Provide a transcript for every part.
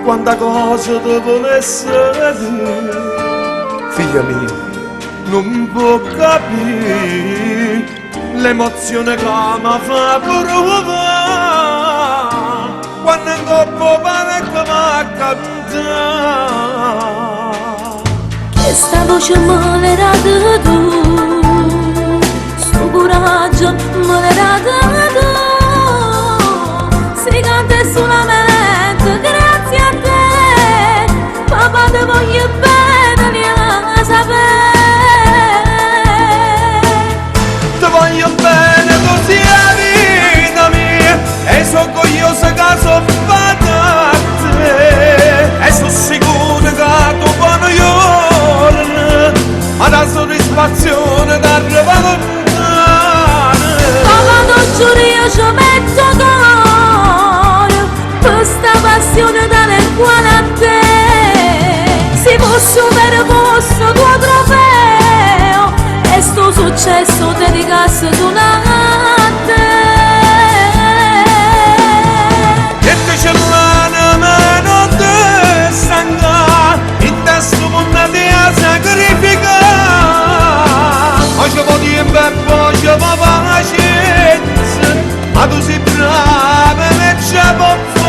quanta cosa ti volesse dire. Figlia mia, non può capire l'emozione che mi fa provare quando in corpo pare che va a cantare. Questa voce me l'era tu, sto coraggio me l'era tu, si canta solamente grazie a te, papà ti voglio bene, ne sapere. Ti voglio bene, tu sei la vita mia, e sono orgogliosa che sono fatta a te, e sono sicuro che tu buono ma la soddisfazione d'arriva lontana. Papà, non giuro, io ci metto cuore per questa passione dalle quale a te si posso per posto tuo trofeo e sto successo dedicasse tu a te. E te c'è l'anima non ti stanca, in testo mondo ti sacrifica. Oggi vuoi tempo e poi ci va pazienza, ma tu sei brava e ce la puoi fare.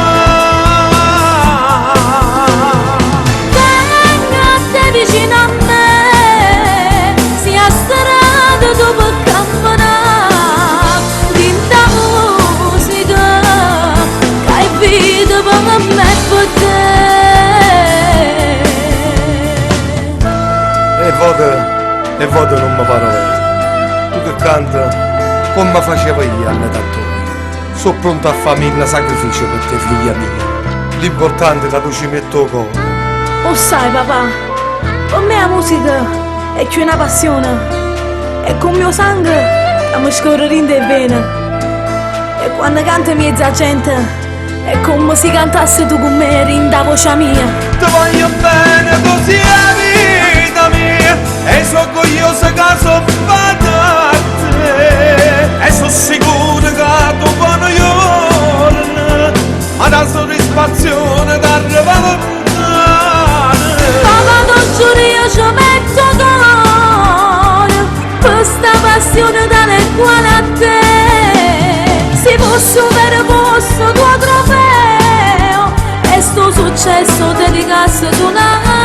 Venga a te vicino a me, sia strada tu per camminare, vinta musica, che hai vita per me e per te. E voto non mi parole, tu che canta come facevo io all'età tua. Sono pronto a fare mille sacrifici per te, figlia mia. L'importante è che tu ci metti il cuore. Oh sai papà, per me la musica è più una passione, è con il mio sangue che mi scorre in le vene, e quando canta mezza gente è come se cantasse tu con me in da voce mia. Ti voglio bene, tu sei la vita mia, e sono orgogliosa che sono fatta a te, e sono sicuro che tu buono giorno, ma la soddisfazione t'arriva lontana. Papà, non giuro, io ci metto cuore per questa passione dalle quale a te si posso per posto tuo trofeo e sto successo dedicasse tu a